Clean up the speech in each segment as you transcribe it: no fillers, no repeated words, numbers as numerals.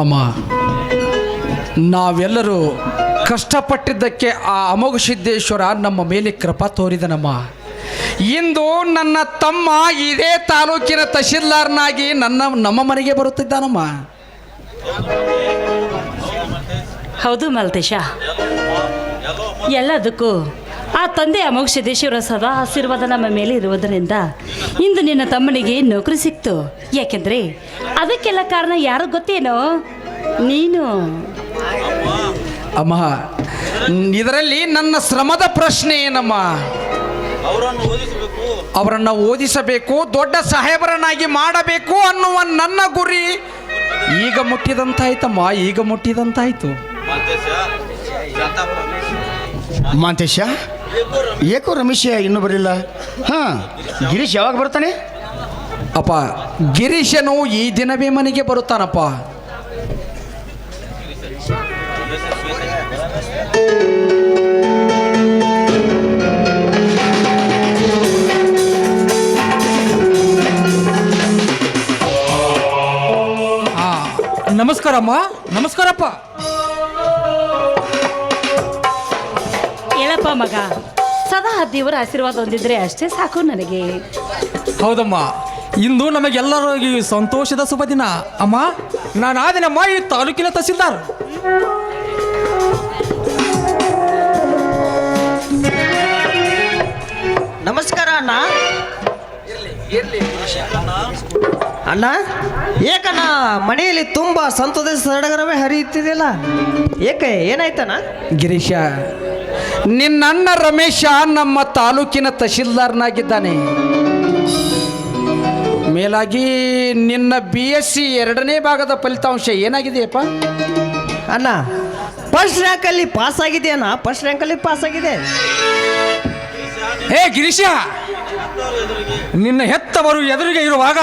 ಅಮ್ಮ, ನಾವೆಲ್ಲರೂ ಕಷ್ಟಪಟ್ಟಿದ್ದಕ್ಕೆ ಆ ಅಮೋಘ ಸಿದ್ದೇಶ್ವರ ನಮ್ಮ ಮೇಲೆ ಕೃಪಾ ತೋರಿದನಮ್ಮ. ಇಂದು ನನ್ನ ತಮ್ಮ ಇದೇ ತಾಲೂಕಿನ ತಹಶೀಲ್ದಾರ್ನಾಗಿ ನಮ್ಮ ಮನೆಗೆ ಬರುತ್ತಿದ್ದಾನಮ್ಮ. ಹೌದು ಮಲ್ತೇಶ, ಎಲ್ಲದಕ್ಕೂ ಆ ತಂದೆ ಅಮೋಘ ಸಿದ್ದೇಶ್ವರ ಸದಾ ಆಶೀರ್ವಾದ ನಮ್ಮ ಮೇಲೆ ಇರುವುದರಿಂದ ಇಂದು ನಿನ್ನ ತಮ್ಮನಿಗೆ ನೌಕರಿ ಸಿಕ್ತು. ಯಾಕೆಂದ್ರೆ ಅದಕ್ಕೆಲ್ಲ ಕಾರಣ ಯಾರು ಗೊತ್ತೇನೋ? ನೀನು. ಅಮ್ಮ, ಇದರಲ್ಲಿ ನನ್ನ ಶ್ರಮದ ಪ್ರಶ್ನೆ ಏನಮ್ಮ? ಅವರನ್ನು ಓದಿಸಬೇಕು, ದೊಡ್ಡ ಸಾಹೇಬರನ್ನಾಗಿ ಮಾಡಬೇಕು ಅನ್ನುವ ನನ್ನ ಗುರಿ ಈಗ ಮುಟ್ಟಿದಂತಾಯ್ತಮ್ಮ, ಈಗ ಮುಟ್ಟಿದಂತಾಯ್ತು. ಮಾಂತೇಶ, ಏಕೋ ರಮೇಶ ಇನ್ನೂ ಬರಲಿಲ್ಲ. ಗಿರೀಶ್ ಯಾವಾಗ ಬರ್ತಾನೆ? ಅಪ್ಪ, ಗಿರೀಶನು ಈ ದಿನವೇ ಮನೆಗೆ ಬರುತ್ತಾನಪ್ಪ. ನಮಸ್ಕಾರಮ್ಮ. ನಮಸ್ಕಾರಪ್ಪ. ಹೇಳಪ್ಪ ಮಗ, ಸದಾ ದೇವರ ಆಶೀರ್ವಾದ ಹೊಂದಿದ್ರೆ ಅಷ್ಟೇ ಸಾಕು ನನಗೆ. ಹೌದಮ್ಮ, ಇಂದು ನಮಗೆಲ್ಲರಿಗೂ ಸಂತೋಷದ ಶುಭ ದಿನ. ಅಮ್ಮ, ನಾನು ಆದಿನಮ್ಮ ಈ ತಾಲೂಕಿನ ತಹಸೀಲ್ದಾರ್. ನಮಸ್ಕಾರ ಅಣ್ಣ. ಅಣ್ಣ, ಏಕಣ್ಣ ಮನೆಯಲ್ಲಿ ತುಂಬ ಸಂತೋಷದ ಸಡಗರವೇ ಹರಿಯುತ್ತಿದೆಯಲ್ಲ, ಏಕೆ ಏನಾಯ್ತಣ್ಣ? ಗಿರೀಶ, ನಿನ್ನಣ್ಣ ರಮೇಶ ನಮ್ಮ ತಾಲೂಕಿನ ತಹಶೀಲ್ದಾರ್ನಾಗಿದ್ದಾನೆ. ಮೇಲಾಗಿ ನಿನ್ನ BSc 2ನೇ ಭಾಗದ ಫಲಿತಾಂಶ ಏನಾಗಿದೆಯಪ್ಪ? ಅಣ್ಣ, ಫಸ್ಟ್ ರ್ಯಾಂಕಲ್ಲಿ ಪಾಸ್ ಆಗಿದೆ ಅಣ್ಣ, ಫಸ್ಟ್ ರ್ಯಾಂಕಲ್ಲಿ ಪಾಸ್ ಆಗಿದೆ. ಹೇ ಗಿರೀಶ, ನಿನ್ನ ಹೆತ್ತವರು ಎದುರಿಗೆ ಇರುವಾಗ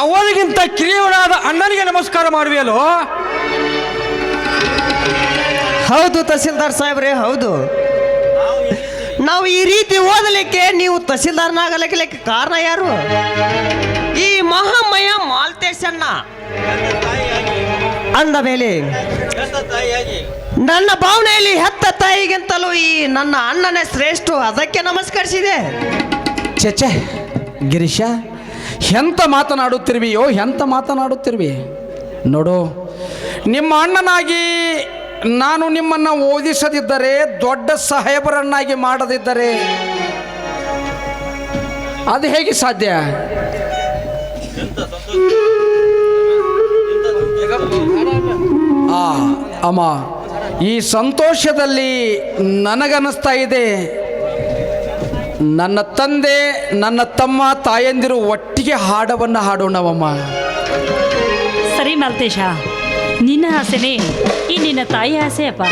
ಅವರಿಗಿಂತ ಕಿರಿಯವನಾದ ಅಣ್ಣನಿಗೆ ನಮಸ್ಕಾರ ಮಾಡುವೆಯಲ್ಲೋ? ಹೌದು ತಹಸೀಲ್ದಾರ್ ಸಾಹೇಬ್ರೆ, ಹೌದು. ನಾವು ಈ ರೀತಿ ಓದಲಿಕ್ಕೆ, ನೀವು ತಹಸೀಲ್ದಾರ್ನಾಗಲಿಕ್ಕೆ ಕಾರಣ ಯಾರು? ಈ ಮಹಾಮಯ ಮಾಲ್ತೇಶಣ್ಣ ಅಂದ ಮೇಲೆ ನನ್ನ ಭಾವನೆಯಲ್ಲಿ ಹೆತ್ತ ತಾಯಿಗಿಂತಲೂ ಈ ನನ್ನ ಅಣ್ಣನೇ ಶ್ರೇಷ್ಠ, ಅದಕ್ಕೆ ನಮಸ್ಕರಿಸಿದೆ. ಚಚೆ ಗಿರೀಶ, ಎಂತ ಮಾತನಾಡುತ್ತಿರುವೆಯೋ, ಎಂತ ಮಾತನಾಡುತ್ತಿರುವೆ ನೋಡು. ನಿಮ್ಮ ಅಣ್ಣನಾಗಿ ನಾನು ನಿಮ್ಮನ್ನು ಓದಿಸದಿದ್ದರೆ, ದೊಡ್ಡ ಸಾಹೇಬರನ್ನಾಗಿ ಮಾಡದಿದ್ದರೆ ಅದು ಹೇಗೆ ಸಾಧ್ಯ? ಅಮ್ಮ, ಈ ಸಂತೋಷದಲ್ಲಿ ನನಗನ್ನಿಸ್ತಾ ಇದೆ, ನನ್ನ ತಂದೆ, ನನ್ನ ತಮ್ಮ, ತಾಯಂದಿರು ಒಟ್ಟಿಗೆ ಹಾಡವನ್ನು ಹಾಡೋಣವಮ್ಮ. ಸರಿ ಮಲ್ತೇಶ, ನಿನ್ನ ಆಸೆನೇ ಈ ನಿನ್ನ ತಾಯಿ ಆಸೆ ಅಪ್ಪ.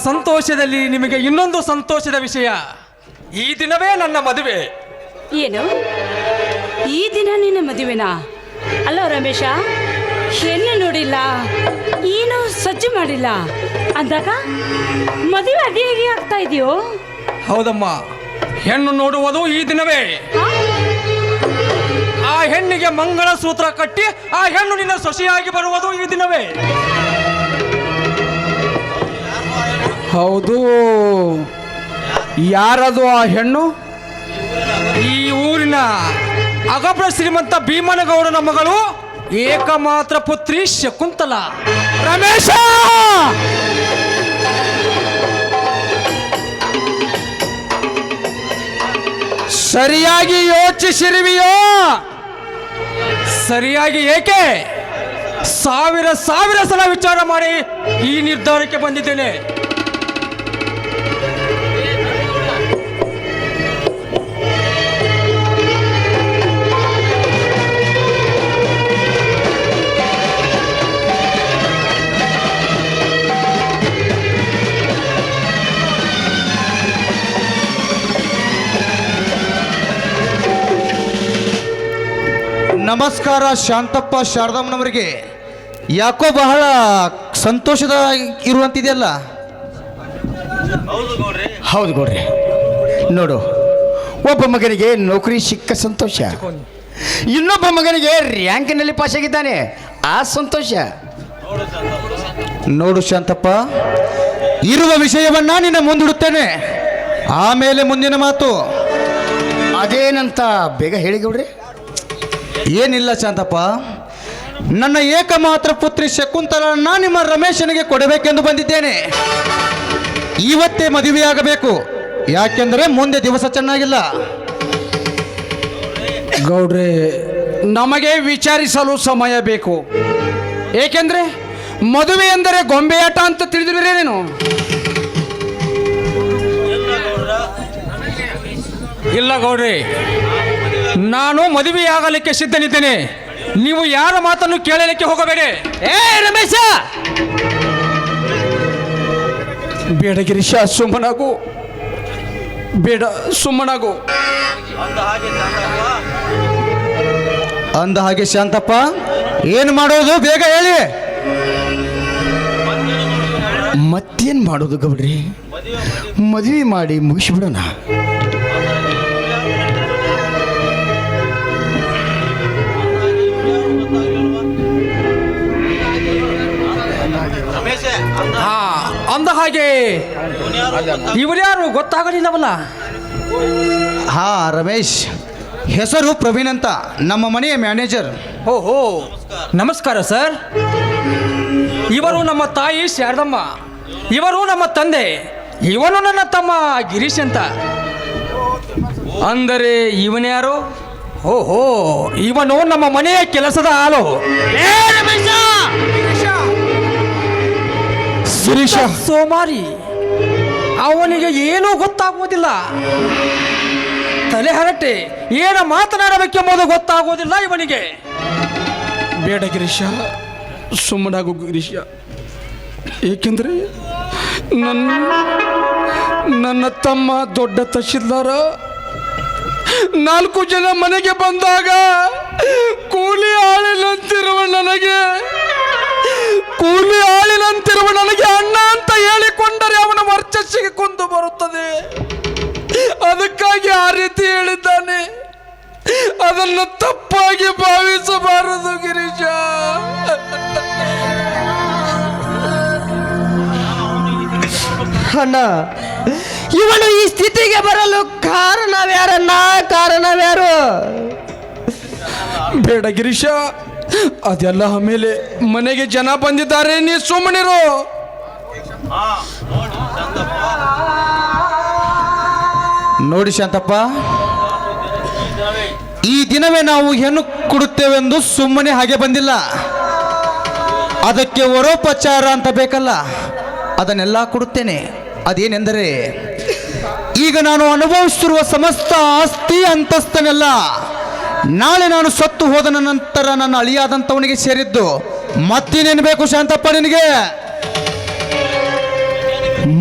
ಸಂತೋಷದಲ್ಲಿ ನಿಮಗೆ ಇನ್ನೊಂದು ಸಂತೋಷದ ವಿಷಯ. ಈ ದಿನವೇ ನನ್ನ ಮದುವೆ. ಏನು ಈ ದಿನ ನಿನ್ನ ಮದುವೆನಾ? ಅಲ್ಲ ರಮೇಶ, ಹೆಣ್ಣು ನೋಡಿಲ್ಲ, ಏನು ಸಜ್ಜು ಮಾಡಿಲ್ಲ ಅಂದಾಗ ಮದುವೆ ಅದೇ ಹೇಗೆ ಆಗ್ತಾ ಇದೆಯೋ? ಹೌದಮ್ಮ, ಹೆಣ್ಣು ನೋಡುವುದು ಈ ದಿನವೇ. ಆ ಹೆಣ್ಣಿಗೆ ಮಂಗಳಸೂತ್ರ ಕಟ್ಟಿ ಆ ಹೆಣ್ಣು ನಿನ್ನ ಸೊಸೆಯಾಗಿ ಬರುವುದು ಈ ದಿನವೇ. ಹೌದು, ಯಾರದು ಆ ಹೆಣ್ಣು? ಈ ಊರಿನ ಅಗಪ್ರ ಶ್ರೀಮಂತ ಭೀಮನಗೌಡನ ಮಗಳು ಏಕಮಾತ್ರ ಪುತ್ರಿ ಶಕುಂತಲ. ರಮೇಶ, ಸರಿಯಾಗಿ ಯೋಚಿಸಿರುವೆಯೋ? ಸರಿಯಾಗಿ ಏಕೆ? ಸಾವಿರ ಸಲ ವಿಚಾರ ಮಾಡಿ ಈ ನಿರ್ಧಾರಕ್ಕೆ ಬಂದಿದ್ದೇನೆ. ನಮಸ್ಕಾರ ಶಾಂತಪ್ಪ ಶಾರದಮ್ಮನವರಿಗೆ. ಯಾಕೋ ಬಹಳ ಸಂತೋಷದ ಇರುವಂತಿದೆಯಲ್ಲ? ಹೌದು ಗೌಡ್ರಿ, ನೋಡು, ಒಬ್ಬ ಮಗನಿಗೆ ನೌಕರಿ ಸಿಕ್ಕ ಸಂತೋಷ, ಇನ್ನೊಬ್ಬ ಮಗನಿಗೆ ರ್ಯಾಂಕಿನಲ್ಲಿ ಪಾಸ್ ಆಗಿದ್ದಾನೆ, ಆ ಸಂತೋಷ. ನೋಡು ಶಾಂತಪ್ಪ, ಇರುವ ವಿಷಯವನ್ನ ನಿನ್ನ ಮುಂದಿಡುತ್ತೇನೆ, ಆಮೇಲೆ ಮುಂದಿನ ಮಾತು. ಅದೇನಂತ ಬೇಗ ಹೇಳಿ ಗೌಡ್ರಿ. ಏನಿಲ್ಲ ಶಾಂತಪ್ಪ, ನನ್ನ ಏಕಮಾತ್ರ ಪುತ್ರಿ ಶಕುಂತಲನ್ನ ನಿಮ್ಮ ರಮೇಶನಿಗೆ ಕೊಡಬೇಕೆಂದು ಬಂದಿದ್ದೇನೆ. ಇವತ್ತೇ ಮದುವೆಯಾಗಬೇಕು, ಯಾಕೆಂದರೆ ಮುಂದೆ ದಿವಸ ಚೆನ್ನಾಗಿಲ್ಲ. ಗೌಡ್ರೆ, ನಮಗೆ ವಿಚಾರಿಸಲು ಸಮಯ ಬೇಕು. ಏಕೆಂದ್ರೆ ಮದುವೆ ಎಂದರೆ ಗೊಂಬೆಯಾಟ ಅಂತ ತಿಳಿದಿರೇನೇನು? ಇಲ್ಲ ಗೌಡ್ರಿ, ನಾನು ಮದುವೆಯಾಗಲಿಕ್ಕೆ ಸಿದ್ಧನಿದ್ದೇನೆ. ನೀವು ಯಾರ ಮಾತನ್ನು ಕೇಳಲಿಕ್ಕೆ ಹೋಗಬೇಡಿ. ಏ ರಮೇಶ, ಬೇಡ ಗಿರೀಶ, ಸುಮ್ಮನಾಗು, ಬೇಡ ಸುಮ್ಮನಾಗು. ಅಂದ ಹಾಗೆ ಶಾಂತಪ್ಪ, ಏನು ಮಾಡೋದು ಬೇಗ ಹೇಳಿ. ಮತ್ತೇನು ಮಾಡೋದು ಗೌಡ್ರಿ? ಮದುವೆ ಮಾಡಿ ಮುಗಿಸ್ಬಿಡೋಣ. ಹಾ, ಅಂದ ಹಾಗೆ ಇವರ್ಯಾರು ಗೊತ್ತಾಗಲಿಲ್ಲವಲ್ಲ? ಹಾ, ರಮೇಶ್, ಹೆಸರು ಪ್ರವೀಣ್ ಅಂತ, ನಮ್ಮ ಮನೆಯ ಮ್ಯಾನೇಜರ್. ಓಹೋ, ನಮಸ್ಕಾರ ಸರ್. ಇವರು ನಮ್ಮ ತಾಯಿ ಶಾರದಮ್ಮ, ಇವರು ನಮ್ಮ ತಂದೆ, ಇವನು ನನ್ನ ತಮ್ಮ ಗಿರೀಶ್ ಅಂತ. ಅಂದರೆ ಇವನ್ಯಾರು? ಓಹೋ, ಇವನು ನಮ್ಮ ಮನೆಯ ಕೆಲಸದ ಆಳು. ಗಿರೀಶ, ಸೋಮಾರಿ, ಅವನಿಗೆ ಏನೂ ಗೊತ್ತಾಗುವುದಿಲ್ಲ. ತಲೆ ಹರಟೆ, ಏನು ಮಾತನಾಡಬೇಕೆಂಬುದು ಗೊತ್ತಾಗುವುದಿಲ್ಲ ಇವನಿಗೆ. ಬೇಡ ಗಿರೀಶ, ಸುಮ್ಮನಾಗು ಗಿರೀಶ. ಏಕೆಂದರೆ ನನ್ನ ತಮ್ಮ ದೊಡ್ಡ ತಹಶೀಲ್ದಾರ 4 ಜನ ಮನೆಗೆ ಬಂದಾಗ ಕೂಲಿ ಆಳಿನಂತಿರುವ ನನಗೆ ಅಣ್ಣ ಅಂತ ಹೇಳಿಕೊಂಡರೆ ಅವನ ವರ್ಚಸ್ಸಿಗೆ ಕುಂದು ಬರುತ್ತದೆ. ಅದಕ್ಕಾಗಿ ಆ ರೀತಿ ಹೇಳಿದ್ದಾನೆ. ಅದನ್ನು ತಪ್ಪಾಗಿ ಭಾವಿಸಬಾರದು ಗಿರೀಶ. ಅಣ್ಣ, ಇವನು ಈ ಸ್ಥಿತಿಗೆ ಬರಲು ಕಾರಣವ್ಯಾರು? ಬೇಡ ಗಿರೀಶ, ಅದೆಲ್ಲ ಆಮೇಲೆ. ಮನೆಗೆ ಜನ ಬಂದಿದ್ದಾರೆ, ನೀ ಸುಮ್ಮನಿರು. ನೋಡಿ ಶಾಂತಪ್ಪ, ಈ ದಿನವೇ ನಾವು ಹೆಣ್ಣು ಕೊಡುತ್ತೇವೆಂದು ಸುಮ್ಮನೆ ಹಾಗೆ ಬಂದಿಲ್ಲ. ಅದಕ್ಕೆ ವರೋಪಚಾರ ಅಂತ ಬೇಕಲ್ಲ, ಅದನ್ನೆಲ್ಲ ಕೊಡುತ್ತೇನೆ. ಅದೇನೆಂದರೆ, ಈಗ ನಾನು ಅನುಭವಿಸುತ್ತಿರುವ ಸಮಸ್ತ ಆಸ್ತಿ ಅಂತಸ್ತನೆಲ್ಲ ನಾಳೆ ನಾನು ಸತ್ತು ಹೋದ ನಂತರ ನನ್ನ ಅಳಿಯಾದಂಥವನಿಗೆ ಸೇರಿದ್ದು. ಮತ್ತೇನೇನು ಬೇಕು ಶಾಂತಪ್ಪ ನಿನಗೆ?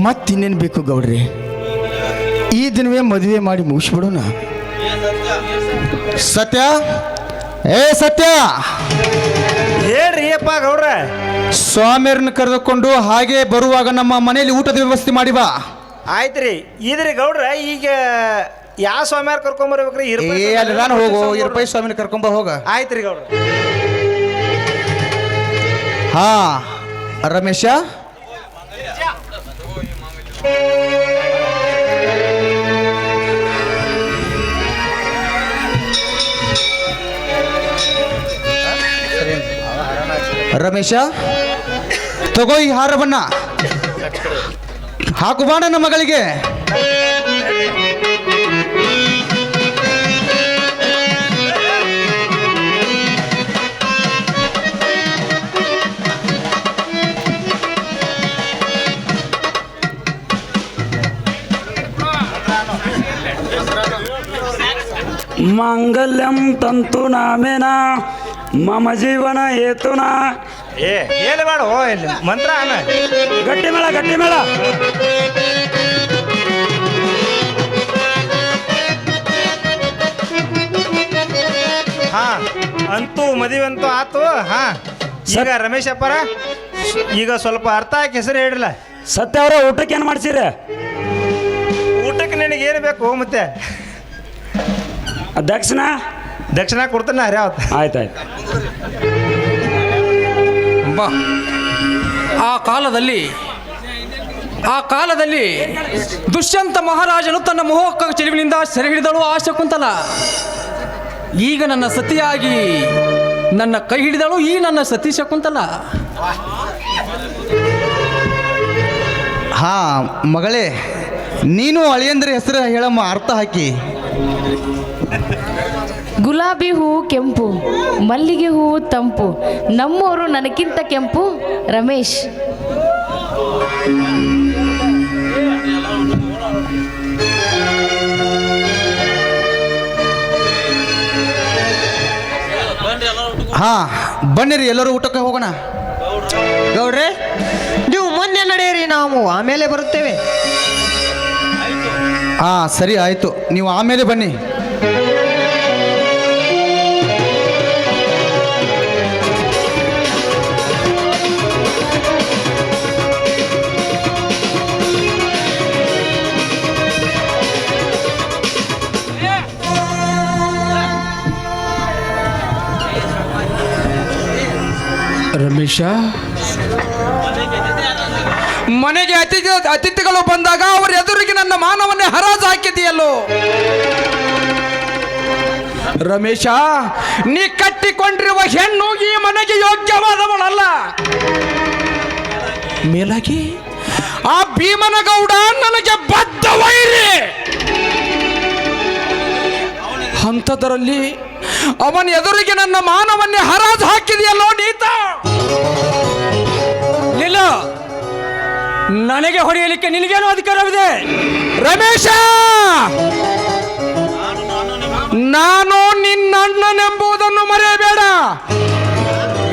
ಮತ್ತಿನ್ನೇನು ಬೇಕು ಗೌಡ್ರಿ? ಈ ದಿನವೇ ಮದುವೆ ಮಾಡಿ ಮುಗಿಸ್ಬಿಡೋಣ. ಸತ್ಯ, ಏ ಸತ್ಯ, ಹೇಳ್ರಿ ಅಪ್ಪ ಗೌಡ್ರ. ಸ್ವಾಮಿಯರನ್ನ ಕರೆದುಕೊಂಡು ಹಾಗೆ ಬರುವಾಗ ನಮ್ಮ ಮನೆಯಲ್ಲಿ ಊಟದ ವ್ಯವಸ್ಥೆ ಮಾಡಿ ಬಾ. ಆಯ್ತ್ರಿ. ಇದ್ರಿ ಗೌಡ್ರ, ಈಗ ಯಾವ ಸ್ವಾಮಿಯಾರ ಕರ್ಕೊಂಬರ್ಬೇಕ್ರಿ? ಏ ಅಲ್ಲಿ ನಾನು ಹೋಗು, ಇರಪೈ ಸ್ವಾಮಿನ ಕರ್ಕೊಂಬ ಹೋಗ. ಆಯ್ತ್ರಿ ಗೌಡ್ರ. ಹಾ ರಮೇಶ, ರಮೇಶ ತಗೋ ಈ ಹಾರವನ್ನ ಹಾಕು ಬಾಣ ನಮ್ಮ ಮಗಳಿಗೆ. ಮಾಂಗಲ್ಯಂ ತಂತು ನಾಮೇನ ಮಮ ಜೀವನ ಹೇತುನ. ಏ ಹೇಳಬೇಡ ಇಲ್ಲಿ ಮಂತ್ರ ಅನ್ನ. ಗಟ್ಟಿ ಮೇಳ, ಗಟ್ಟಿ ಮೇಳ. ಹಾ ಅಂತೂ ಮದುವೆ ಅಂತೂ ಆತು. ಹಾ ಈಗ ರಮೇಶ್ ಅಪ್ಪರ ಈಗ ಸ್ವಲ್ಪ ಅರ್ಥ ಹಾಕಿ ಹೆಸರು ಹೇಳಿಲ್ಲ. ಸತ್ಯ ಅವರ ಊಟಕ್ಕೆ ಏನು ಮಾಡ್ಸಿರಿ? ಊಟಕ್ಕೆ ನಿನಗೆ ಏನು ಬೇಕು? ಮತ್ತೆ ದಕ್ಷಿಣ ದಕ್ಷಿಣ ಕೊಡ್ತಾನೆ ಯಾವತ್ತು. ಆಯ್ತಾಯ್ತು. ಬಾ. ಆ ಕಾಲದಲ್ಲಿ ದುಷ್ಯಂತ ಮಹಾರಾಜನು ತನ್ನ ಮೋಹಕ ಚೆಲುವಿನಿಂದ ಸೆರೆ ಹಿಡಿದಳು ಆ ಶಕುಂತಲ. ಈಗ ನನ್ನ ಸತಿಯಾಗಿ ನನ್ನ ಕೈ ಹಿಡಿದಳು ಈ ನನ್ನ ಸತಿ ಶಕುಂತಲ. ಹಾ ಮಗಳೇ, ನೀನು ಅಳಿಯಂದ್ರ ಹೆಸರು ಹೇಳಮ್ಮ, ಅರ್ಥ ಹಾಕಿ. ಗುಲಾಬಿ ಹೂವು ಕೆಂಪು, ಮಲ್ಲಿಗೆ ಹೂವು ತಂಪು, ನಮ್ಮವರು ನನಗಿಂತ ಕೆಂಪು ರಮೇಶ್. ಹಾ ಬನ್ನಿರಿ, ಎಲ್ಲರೂ ಊಟಕ್ಕೆ ಹೋಗೋಣ. ಗೌಡ್ರೆ, ನೀವು ಮೊನ್ನೆ ನಡೆಯಿರಿ, ನಾವು ಆಮೇಲೆ ಬರುತ್ತೇವೆ. ಹಾ ಸರಿ ಆಯ್ತು, ನೀವು ಆಮೇಲೆ ಬನ್ನಿ. ರಮೇಶ, ಮನೆಗೆ ಅತಿಥಿಗಳು ಬಂದಾಗ ಅವರ ಎದುರಿಗೆ ನನ್ನ ಮಾನವನ್ನೇ ಹರಾಜು ಹಾಕಿದೆಯಲ್ಲೋ ರಮೇಶ. ನೀ ಕಟ್ಟಿಕೊಂಡಿರುವ ಹೆಣ್ಣು ಈ ಮನೆಗೆ ಯೋಗ್ಯವಾದವಳಲ್ಲ. ಮೇಲಾಗಿ ಆ ಭೀಮನಗೌಡ ನನಗೆ ಬದ್ಧ ವೈರಿ. ಅಂಥದ್ರಲ್ಲಿ ಅವನ ಎದುರಿಗೆ ನನ್ನ ಮಾನವನ್ನೇ ಹರಾಜು ಹಾಕಿದೆಯಲ್ಲೋ ನೀತ. ನಿಲ್ಲ, ನನಗೆ ಹೊಡೆಯಲಿಕ್ಕೆ ನಿನಗೇನು ಅಧಿಕಾರವಿದೆ? ರಮೇಶ, ನಾನು ನಿನ್ನಣ್ಣನೆಂಬುದನ್ನು ಮರೆಯಬೇಡ.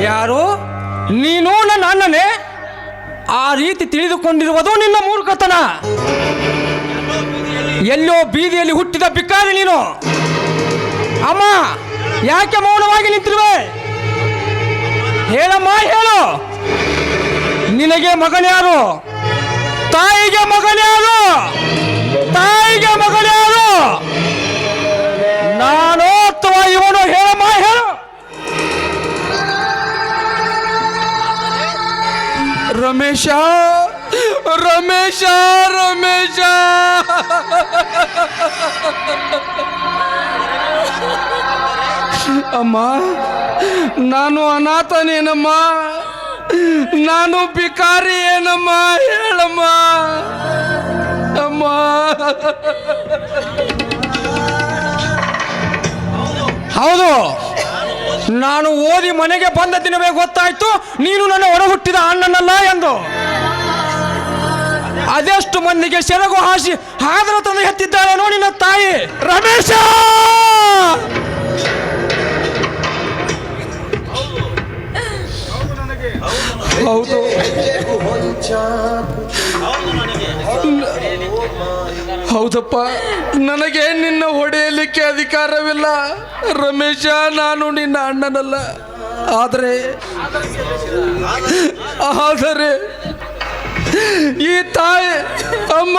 ಯಾರು ನೀನು? ನನ್ನ ಅಣ್ಣನೇ? ಆ ರೀತಿ ತಿಳಿದುಕೊಂಡಿರುವುದು ನಿನ್ನ ಮೂರ್ಖತನ. ಎಲ್ಲೋ ಬೀದಿಯಲ್ಲಿ ಹುಟ್ಟಿದ ಬಿಕ್ಕಾರಿ ನೀನು. ಅಮ್ಮ, ಯಾಕೆ ಮೌನವಾಗಿ ನಿಂತಿರುವೆ? ಹೇಳಮ್ಮ, ಹೇಳು. ನಿನಗೆ ಮಗನ್ಯಾರು? ತಾಯಿಗೆ ಮಗನ್ಯಾರು? ತಾಯಿಗೆ ಮಗನ್ಯಾರು? ನಾನು ಅಥವಾ ಇವನು? ಹೇಳಮ್ಮ, ಹೇಳು. ರಮೇಶ, ರಮೇಶ, ರಮೇಶ, ಅಮ್ಮ, ನಾನು ಅನಾಥನೇನಮ್ಮ? ನಾನು ಭಿಕಾರಿ ಏನಮ್ಮ? ಹೇಳಮ್ಮ ಅಮ್ಮ. ಹೌದು, ನಾನು ಓದಿ ಮನೆಗೆ ಬಂದ ದಿನವೇ ಗೊತ್ತಾಯ್ತು ನೀನು ನನ್ನ ಒಡ ಹುಟ್ಟಿದ ಅಣ್ಣನಲ್ಲ ಎಂದು. ಅದೆಷ್ಟು ಮಂದಿಗೆ ಸೆರಗು ಹಾಸಿ ಹಾದರ ತಂದು ಎತ್ತಿದ್ದಾಳೆ ನೋಡಿ ನಿನ್ನ ತಾಯಿ. ರಮೇಶ, ಹೌದು, ಹೌದಪ್ಪ, ನನಗೆ ನಿನ್ನ ಹೊಡೆಯಲಿಕ್ಕೆ ಅಧಿಕಾರವಿಲ್ಲ ರಮೇಶ. ನಾನು ನಿನ್ನ ಅಣ್ಣನಲ್ಲ. ಆದರೆ ಈ ತಾಯಿ ಅಮ್ಮ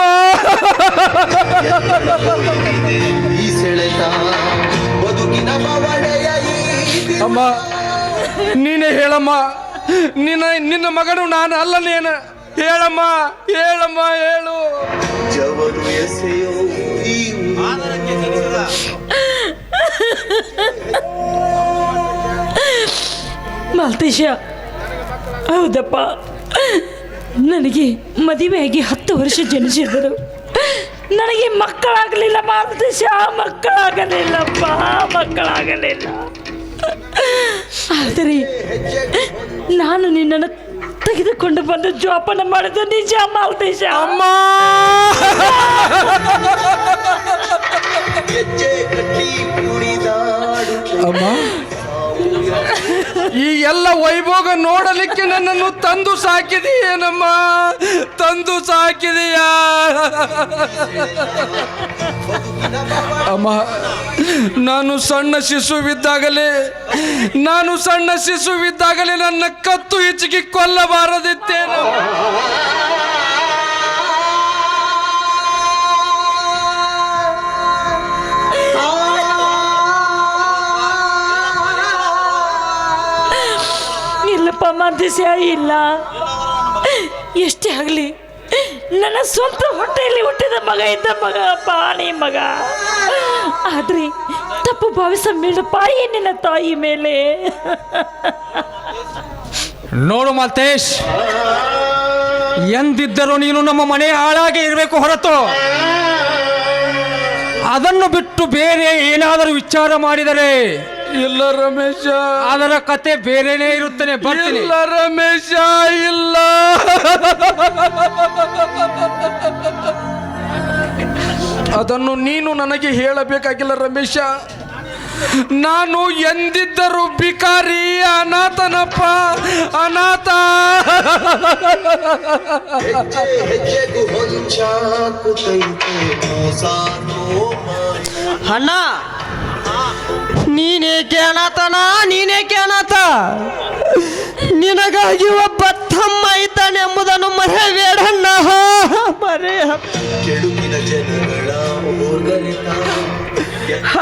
ಅಮ್ಮ, ನೀನೇ ಹೇಳಮ್ಮ. ನಿನ್ನ ಮಗನು ನಾನು ಅಲ್ಲನೇನು? ಹೇಳಮ್ಮ, ಹೇಳಮ್ಮ, ಹೇಳು. ಮಾಲ್ತೇಶ, ಹೌದಪ್ಪ, ನನಗೆ ಮದುವೆಯಾಗಿ 10 ವರ್ಷ ಜನಿಸಿದರು. ನನಗೆ ಮಕ್ಕಳಾಗಲಿಲ್ಲ ಮಾಲ್ತೇಶ, ಮಕ್ಕಳಾಗಲಿಲ್ಲಪ್ಪ, ಮಕ್ಕಳಾಗಲಿಲ್ಲ. ಆದರೆ ನಾನು ನಿನ್ನನ್ನು ತೆಗೆದುಕೊಂಡು ಬಂದು ಜೋಪಾನ ಮಾಡಿದ್ದು ನಿಜ ಮಾಲ್ತೇಶ. ಅಮ್ಮ, ಅಮ್ಮ, ಈ ಎಲ್ಲ ವೈಭೋಗ ನೋಡಲಿಕ್ಕೆ ನನ್ನನ್ನು ತಂದು ಸಾಕಿದೆಯೇನಮ್ಮ? ತಂದು ಸಾಕಿದೆಯಾ ಅಮ್ಮ? ನಾನು ಸಣ್ಣ ಶಿಶುವಿದ್ದಾಗಲೇ ನನ್ನ ಕತ್ತು ಹಿಚ್ಚಿಗೆ ಕೊಲ್ಲಬಾರದಿತ್ತೇನು? ಇಲ್ಲಪ್ಪ ಮಾಲ್ತೇಶ, ಇಲ್ಲ. ಎಷ್ಟೇ ಆಗಲಿ ನನ್ನ ಸ್ವಂತ ಹೊಟ್ಟೆಯಲ್ಲಿ ಹುಟ್ಟಿದ ಮಗ ಇದ್ದ ಮಗ ಪಾಣಿ ಮಗ. ಆದ್ರೆ ತಪ್ಪು ಭಾವಿಸಬೇಡಪ್ಪ ಈ ನಿನ್ನ ತಾಯಿ ಮೇಲೆ. ನೋಡು ಮಾಲ್ತೇಶ್, ಎಂದಿದ್ದರೂ ನೀನು ನಮ್ಮ ಮನೆ ಹಾಳಾಗಿ ಇರಬೇಕು ಹೊರತು ಅದನ್ನು ಬಿಟ್ಟು ಬೇರೆ ಏನಾದರೂ ವಿಚಾರ ಮಾಡಿದರೆ ಇಲ್ಲ ರಮೇಶ, ಅದರ ಕತೆ ಬೇರೆನೇ ಇರುತ್ತೇನೆ. ಇಲ್ಲ ರಮೇಶ, ಇಲ್ಲ. ಅದನ್ನು ನೀನು ನನಗೆ ಹೇಳಬೇಕಾಗಿಲ್ಲ ರಮೇಶ. ನಾನು ಎಂದಿದ್ದರೂ ಬಿಕಾರಿ, ಅನಾಥನಪ್ಪ, ಅನಾಥ. ಅಣ್ಣ, ನೀನೇಕೆ ಅನಾಥ? ನಿನಗಾಗಿ ಒಬ್ಬ ತಮ್ಮ ಇದ್ದಾನೆ ಎಂಬುದನ್ನು ಮರೆಯಬೇಡಣ್ಣ, ಮರೆಯ.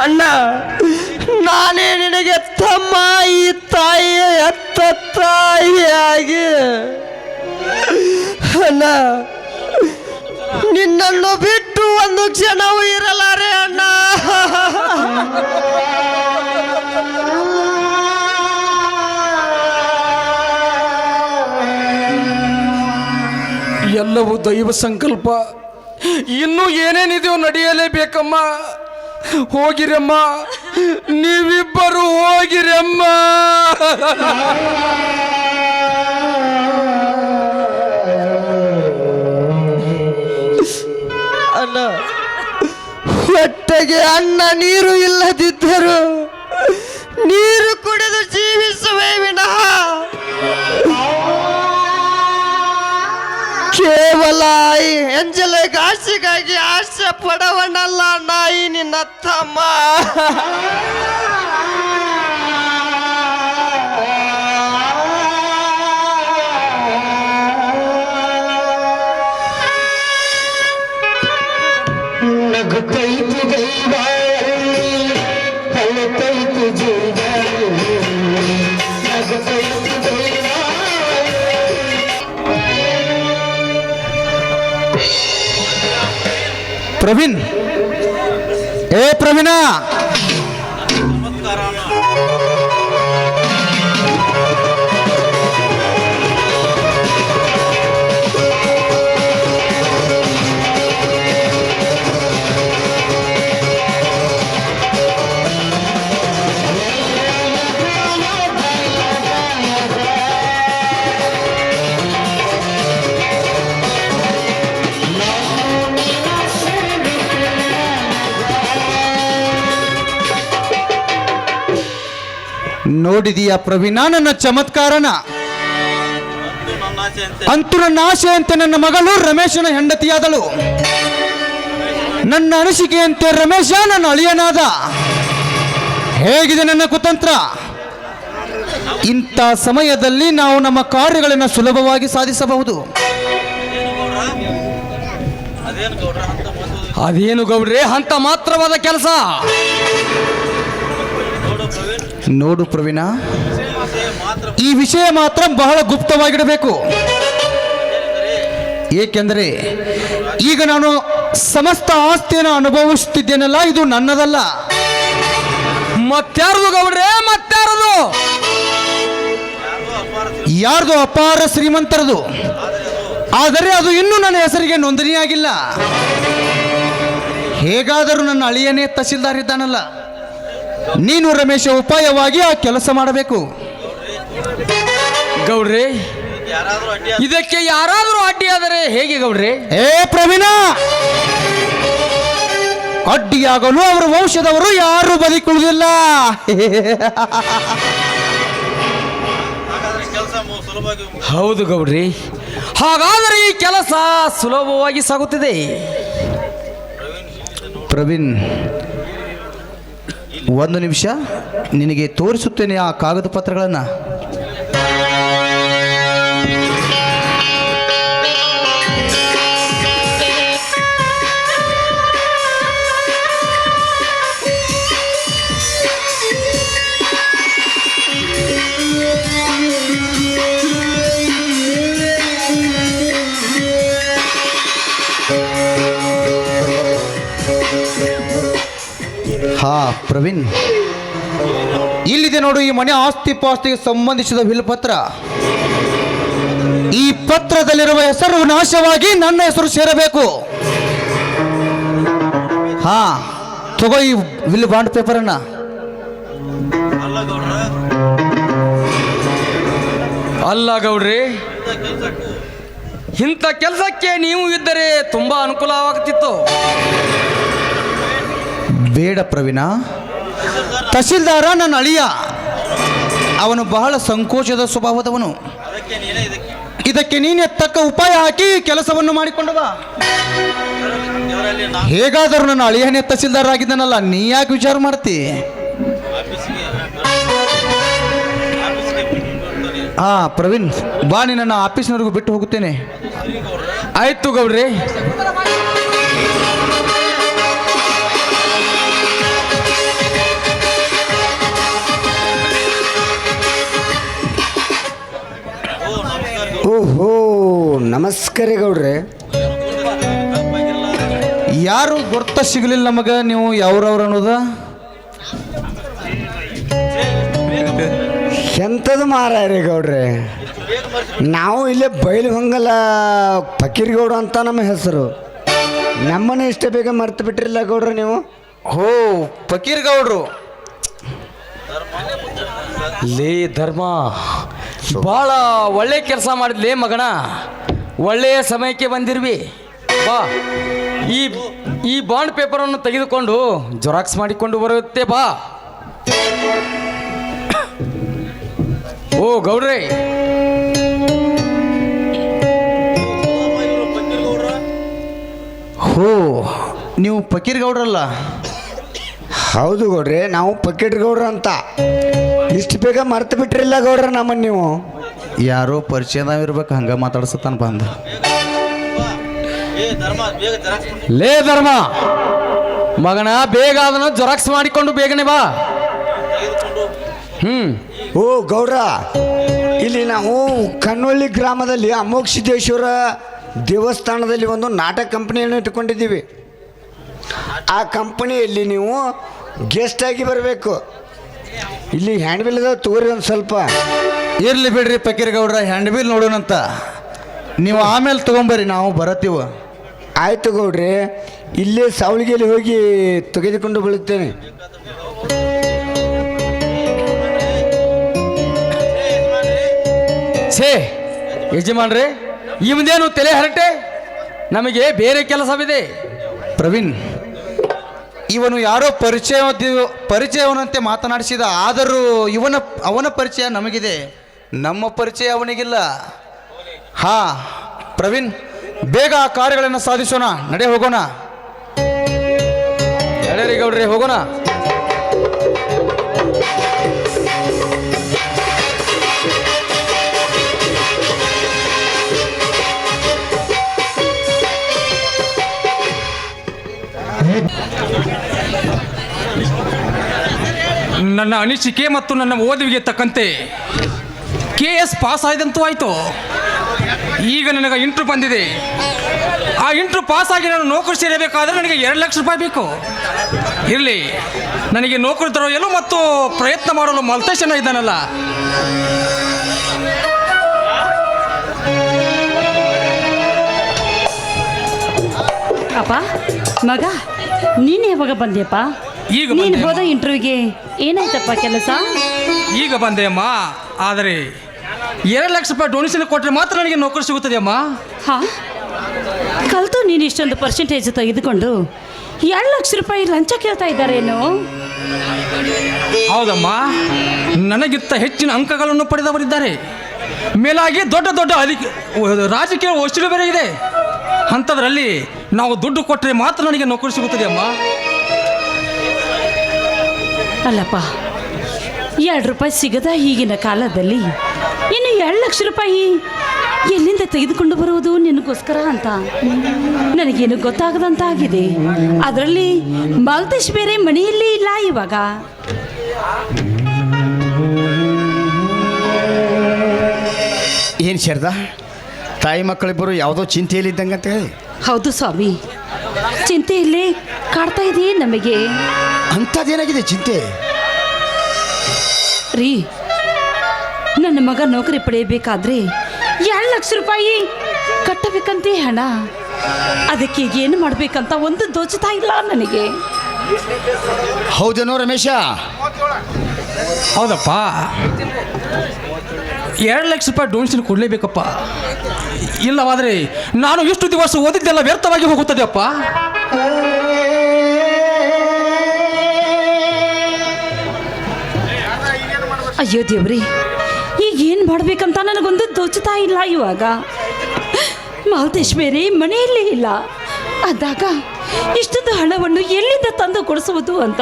ಅಣ್ಣ, ನಾನೇ ನಿನಗೆ ತಮ್ಮ, ಈ ತಾಯಿಯ ಎತ್ತ ತಾಯಿಯಾಗಿ. ಅಣ್ಣ, ನಿನ್ನನ್ನು ಬಿಟ್ಟು ಒಂದು ಕ್ಷಣವೂ ಇರಲಾರೆ ಅಣ್ಣ. ಎಲ್ಲವೂ ದೈವ ಸಂಕಲ್ಪ. ಇನ್ನೂ ಏನೇನಿದೆಯೋ ನಡೆಯಲೇಬೇಕಮ್ಮ. ಹೋಗಿರಮ್ಮ, ನೀವಿಬ್ಬರು ಹೋಗಿರಮ್ಮ. ಅಣ್ಣ, ಹೊಟ್ಟೆಗೆ ಅನ್ನ ನೀರು ಇಲ್ಲದಿದ್ದರೂ ನೀರು ಕುಡಿದು ಜೀವಿಸುವೆ ವಿನಃ ಕೇವಲ ಈ ಎಂಜಲೆ ಗಾಸಿಗಾಗಿ ಆಸೆ ಪಡವನಲ್ಲ ನಾಯಿ ನಿನ್ನ ತಮ್ಮ. ನಗುತ್ತೈತು ದೈವ, ಅಳುತ್ತೈತು ಜೀವ, ನಗುತ್ತೈತು ದೈವ. ಪ್ರವೀಣ್, ಏ ಪ್ರವೀಣ, ನೋಡಿದೀಯ ಪ್ರವೀಣ ನನ್ನ ಚಮತ್ಕಾರನ? ಅಂತೂ ನನ್ನ ಆಶೆಯಂತೆ ನನ್ನ ಮಗಳು ರಮೇಶನ ಹೆಂಡತಿಯಾದಳು. ನನ್ನ ಅನಿಸಿಕೆಯಂತೆ ರಮೇಶ ನನ್ನ ಅಳಿಯನಾದ. ಹೇಗಿದೆ ನನ್ನ ಕುತಂತ್ರ? ಇಂಥ ಸಮಯದಲ್ಲಿ ನಾವು ನಮ್ಮ ಕಾರ್ಯಗಳನ್ನು ಸುಲಭವಾಗಿ ಸಾಧಿಸಬಹುದು. ಅದೇನು ಗೌಡ್ರೆ ಅಂತ ಮಾತ್ರವಾದ ಕೆಲಸ? ನೋಡು ಪ್ರವೀಣ, ಈ ವಿಷಯ ಮಾತ್ರ ಬಹಳ ಗುಪ್ತವಾಗಿಡಬೇಕು. ಏಕೆಂದರೆ ಈಗ ನಾನು ಸಮಸ್ತ ಆಸ್ತಿಯನ್ನು ಅನುಭವಿಸುತ್ತಿದ್ದೇನಲ್ಲ, ಇದು ನನ್ನದಲ್ಲ. ಮತ್ಯಾರದು ಗೌಡ್ರೆ, ಮತ್ಯಾರದು? ಯಾರ್ದು ಅಪಾರ ಶ್ರೀಮಂತರದು. ಆದರೆ ಅದು ಇನ್ನೂ ನನ್ನ ಹೆಸರಿಗೆ ನೋಂದಣಿಯಾಗಿಲ್ಲ. ಹೇಗಾದರೂ ನನ್ನ ಅಳಿಯನೇ ತಹಸೀಲ್ದಾರ್ ಇದ್ದಾನಲ್ಲ, ನೀನು ರಮೇಶ ಉಪಾಯವಾಗಿ ಆ ಕೆಲಸ ಮಾಡಬೇಕು. ಗೌಡ್ರೆ, ಇದಕ್ಕೆ ಯಾರಾದರೂ ಅಡ್ಡಿಯಾದರೆ ಹೇಗೆ ಗೌಡ್ರೆ? ಏ ಪ್ರವೀಣ, ಅಡ್ಡಿಯಾಗಲು ಅವರ ವಂಶದವರು ಯಾರು ಬದುಕುವುದಿಲ್ಲ. ಹೌದು ಗೌಡ್ರಿ, ಹಾಗಾದರೆ ಈ ಕೆಲಸ ಸುಲಭವಾಗಿ ಸಾಗುತ್ತಿದೆ. ಪ್ರವೀಣ್, ಒಂದು ನಿಮಿಷ, ನಿನಗೆ ತೋರಿಸುತ್ತೇನೆ ಆ ಕಾಗದ ಪತ್ರಗಳನ್ನು. ಹಾ ಪ್ರವೀಣ್, ಇಲ್ಲಿದೆ ನೋಡು ಈ ಮನೆ ಆಸ್ತಿ ಪಾಸ್ತಿಗೆ ಸಂಬಂಧಿಸಿದ ವಿಲ್ ಪತ್ರ. ಈ ಪತ್ರದಲ್ಲಿರುವ ಹೆಸರು ನಾಶವಾಗಿ ನನ್ನ ಹೆಸರು ಸೇರಬೇಕು. ಹಾ, ತಗೋ ಈ ವಿಲ್ ಬಾಂಡ್ ಪೇಪರನ್ನ. ಅಲ್ಲ ಗೌಡ್ರಿ, ಇಂಥ ಕೆಲಸಕ್ಕೆ ನೀವು ಇದ್ದರೆ ತುಂಬಾ ಅನುಕೂಲವಾಗುತ್ತಿತ್ತು. ಬೇಡ ಪ್ರವೀಣ, ತಹಸೀಲ್ದಾರ ನನ್ನ ಅಳಿಯ. ಅವನು ಬಹಳ ಸಂಕೋಚದ ಸ್ವಭಾವದವನು. ಇದಕ್ಕೆ ನೀನೇ ತಕ್ಕ ಉಪಾಯ ಹಾಕಿ ಕೆಲಸವನ್ನು ಮಾಡಿಕೊಂಡು ಬಾ. ಹೇಗಾದರೂ ನನ್ನ ಅಳಿಯನೇ ತಹಸೀಲ್ದಾರ್ ಆಗಿದ್ದಾನಲ್ಲ, ನೀ ಯಾಕೆ ವಿಚಾರ ಮಾಡ್ತಿ? ಹಾ ಪ್ರವೀಣ್, ಬಾ, ನೀ ನನ್ನ ಆಫೀಸ್ನವರೆಗೂ ಬಿಟ್ಟು ಹೋಗುತ್ತೇನೆ. ಆಯ್ತು ಗೌಡ್ರಿ. ಓಹೋ, ನಮಸ್ಕಾರ ಗೌಡ್ರೆ. ಯಾರು ಗೊತ್ತ ಸಿಗಲಿಲ್ಲ ನಮಗ, ನೀವು ಯಾವ್ರವ್ರು ಅನ್ನೋದ? ಎಂಥದ್ದು ಮಾರಾಯರಿ ಗೌಡ್ರೆ, ನಾವು ಇಲ್ಲೇ ಬೈಲುಹೊಂಗಲ ಫಕೀರ್ಗೌಡ ಅಂತ ನಮ್ಮ ಹೆಸರು. ನಮ್ಮನ್ನ ಇಷ್ಟ ಬೇಗ ಮರ್ತು ಬಿಟ್ಟಿರಲ್ಲ ಗೌಡ್ರೆ ನೀವು. ಹೋ, ಫಕೀರ್ ಗೌಡ್ರು. ಲೇ ಧರ್ಮ, ಬಹಳ ಒಳ್ಳೆ ಕೆಲಸ ಮಾಡಿದ್ಲೇ ಮಗನ. ಒಳ್ಳೆಯ ಸಮಯಕ್ಕೆ ಬಂದಿರ್ವಿ. ಬಾ, ಈ ಬಾಂಡ್ ಪೇಪರನ್ನು ತೆಗೆದುಕೊಂಡು ಜೆರಾಕ್ಸ್ ಮಾಡಿಕೊಂಡು ಬರುತ್ತೆ. ಬಾ. ಓ ಗೌಡ್ರೆ, ಹೋ, ನೀವು ಫಕೀರ್ ಗೌಡ್ರಲ್ಲ? ಹೌದು ಗೌಡ್ರೆ, ನಾವು ಫಕೀರ್ ಗೌಡ್ರ ಅಂತ. ಇಷ್ಟು ಬೇಗ ಮರ್ತು ಬಿಟ್ಟಿರಲ್ಲ ಗೌಡ್ರ ನಮ್ಮನ್ನು ನೀವು. ಯಾರೋ ಪರಿಚಯದವಿರ್ಬೇಕು, ಹಂಗ ಮಾತಾಡ್ಸತ್ತಾನ ಬಂದ. ಲೇ ಧರ್ಮ ಮಗನ, ಬೇಗ ಅದನ್ನು ಜೆರಾಕ್ಸ್ ಮಾಡಿಕೊಂಡು ಬೇಗನೆ ಬಾ. ಓ ಗೌಡ್ರ, ಇಲ್ಲಿ ನಾವು ಕನ್ನೊಳ್ಳಿ ಗ್ರಾಮದಲ್ಲಿ ಅಮೋಘ ಸಿದ್ದೇಶ್ವರ ದೇವಸ್ಥಾನದಲ್ಲಿ ಒಂದು ನಾಟಕ ಕಂಪನಿಯನ್ನು ಇಟ್ಕೊಂಡಿದ್ದೀವಿ. ಆ ಕಂಪನಿಯಲ್ಲಿ ನೀವು ಗೆಸ್ಟ್ ಆಗಿ ಬರಬೇಕು. ಇಲ್ಲಿ ಹ್ಯಾಂಡ್ ಬಿಲ್ ಅದಾವ, ತಗೋರಿ ಒಂದು ಸ್ವಲ್ಪ. ಇರ್ಲಿ ಬಿಡ್ರಿ ಫಕೀರ್ ಗೌಡ್ರ, ಹ್ಯಾಂಡ್ ಬಿಲ್ ನೋಡೋಣಂತ. ನೀವು ಆಮೇಲೆ ತೊಗೊಂಬರ್ರಿ, ನಾವು ಬರತ್ತೀವ. ಆಯಿತು ಗೌಡ್ರಿ, ಇಲ್ಲೇ ಸಾವಳಿಗೆಯಲ್ಲಿ ಹೋಗಿ ತೆಗೆದುಕೊಂಡು ಬೀಳುತ್ತೇನೆ. ಛೇ ಯಜಮಾನ್ರೆ, ಈ ಮುಂದೇನು ತಲೆ ಹರಟೆ? ನಮಗೆ ಬೇರೆ ಕೆಲಸವಿದೆ. ಪ್ರವೀಣ್, ಇವನು ಯಾರೋ ಪರಿಚಯವನಂತೆ ಮಾತನಾಡಿಸಿದ. ಆದರೂ ಅವನ ಪರಿಚಯ ನಮಗಿದೆ, ನಮ್ಮ ಪರಿಚಯ ಅವನಿಗಿಲ್ಲ. ಹಾ ಪ್ರವೀಣ್, ಬೇಗ ಆ ಕಾರ್ಯಗಳನ್ನು ಸಾಧಿಸೋಣ. ನಡೆ ಹೋಗೋಣ. ನಡೀರಿ ಗೌಡ್ರಿ, ಹೋಗೋಣ. ನನ್ನ ಅನಿಸಿಕೆ ಮತ್ತು ನನ್ನ ಓದುವಿಗೆ ತಕ್ಕಂತೆ KS ಪಾಸ್ ಆಯ್ದಂತೂ ಆಯಿತು. ಈಗ ನನಗೆ ಇಂಟ್ರು ಬಂದಿದೆ. ಆ ಇಂಟ್ರು ಪಾಸ್ ಆಗಿ ನಾನು ನೌಕರಿ ಸೇರಬೇಕಾದ್ರೆ ನನಗೆ 2 ಲಕ್ಷ ರೂಪಾಯಿ ಬೇಕು. ಇರಲಿ, ನನಗೆ ನೌಕರಿ ತರಲು ಮತ್ತು ಪ್ರಯತ್ನ ಮಾಡಲು ಮಲ್ತೇಶನ ಇದ್ದಾನಲ್ಲ. ಅಪ್ಪ ಮಗ, ನೀನು ಯಾವಾಗ ಬಂದ್ಯಪ್ಪ? ಈಗ ನೀನು ಬಂದೆ ಹೋದ ಅಮ್ಮ. ಇಂಟರ್ವ್ಯೂಗೆ ಏನಾಯ್ತಪ್ಪ ಕೆಲಸ? ಈಗ ಬಂದೆ ಅಮ್ಮ. ಆದರೆ 2 ಲಕ್ಷ ರೂಪಾಯಿ ಡೊನೇಷನ್ ಕೊಟ್ಟರೆ ಮಾತ್ರ ನನಗೆ ನೌಕರಿ ಸಿಗುತ್ತದೆ ಅಮ್ಮ. ಹಾ, ಕಲ್ತು ನೀನು ಇಷ್ಟೊಂದು ಪರ್ಸೆಂಟೇಜ್ ತೆಗೆದುಕೊಂಡು 2 ಲಕ್ಷ ರೂಪಾಯಿ ಲಂಚ ಕೇಳ್ತಾ ಇದ್ದಾರೇನು? ಹೌದಮ್ಮ, ನನಗಿಂತ ಹೆಚ್ಚಿನ ಅಂಕಗಳನ್ನು ಪಡೆದವರಿದ್ದಾರೆ. ಮೇಲಾಗಿ ದೊಡ್ಡ ದೊಡ್ಡ ರಾಜಕೀಯ ವಸ್ತುಗಳು ಬೇರೆ ಇದೆ. ಅಂಥದ್ರಲ್ಲಿ ನಾವು ದುಡ್ಡು ಕೊಟ್ಟರೆ ಮಾತ್ರ ನನಗೆ ನೌಕರಿ ಸಿಗುತ್ತದೆ ಅಮ್ಮ. ಅಲ್ಲಪ್ಪ, 2 ರೂಪಾಯಿ ಸಿಗದ ಈಗಿನ ಕಾಲದಲ್ಲಿ ಇನ್ನು 2 ಲಕ್ಷ ರೂಪಾಯಿ ಎಲ್ಲಿಂದ ತೆಗೆದುಕೊಂಡು ಬರುವುದು ನಿನಗೋಸ್ಕರ ಅಂತ ನನಗೇನು ಗೊತ್ತಾಗದಂತಾಗಿದೆ. ಅದರಲ್ಲಿ ಮಾಲ್ತೇಶ್ ಬೇರೆ ಮನೆಯಲ್ಲಿ ಇಲ್ಲ ಇವಾಗ. ಏನು ಶಾರದಾ, ತಾಯಿ ಮಕ್ಕಳಿಬ್ಬರು ಯಾವುದೋ ಚಿಂತೆಯಲ್ಲಿದ್ದಂಗಂತ ಹೇಳಿ. ಹೌದು ಸ್ವಾಮಿ, ಚಿಂತೆಯಲ್ಲೇ ಕಾಡ್ತಾ ಇದೆಯೇ ನಮಗೆ. ಅಂಥದ್ದೇನಾಗಿದೆ ಚಿಂತೆ? ರೀ, ನನ್ನ ಮಗ ನೌಕರಿ ಪಡೆಯಬೇಕಾದ್ರೆ 2 ಲಕ್ಷ ರೂಪಾಯಿ ಕಟ್ಟಬೇಕಂತೆ ಹಣ. ಅದಕ್ಕೆ ಏನು ಮಾಡಬೇಕಂತ ಒಂದು ದೋಚುತ್ತಾ ಇಲ್ಲ ನನಗೆ. ಹೌದೇನೋ ರಮೇಶ? ಹೌದಪ್ಪ, 2 ಲಕ್ಷ ರೂಪಾಯಿ ಡೊನೇಷನ್ ಕೊಡಲೇಬೇಕಪ್ಪ. ಇಲ್ಲವಾದರೆ ನಾನು ಇಷ್ಟು ದಿವಸ ಓದಿದ್ದೆಲ್ಲ ವ್ಯರ್ಥವಾಗಿ ಹೋಗುತ್ತದೆ ಅಪ್ಪ. ಅಯ್ಯೋ ದೇವ್ರಿ, ಈಗ ಏನು ಮಾಡಬೇಕಂತ ನನಗೊಂದು ದೋಚುತ್ತಾ ಇಲ್ಲ ಇವಾಗ. ಮಾಲ್ತೇಶ್ ಬೇರೆ ಮನೆಯಲ್ಲೇ ಇಲ್ಲ. ಆದಾಗ ಇಷ್ಟೊಂದು ಹಣವನ್ನು ಎಲ್ಲಿಂದ ತಂದು ಕೊಡಿಸುವುದು ಅಂತ.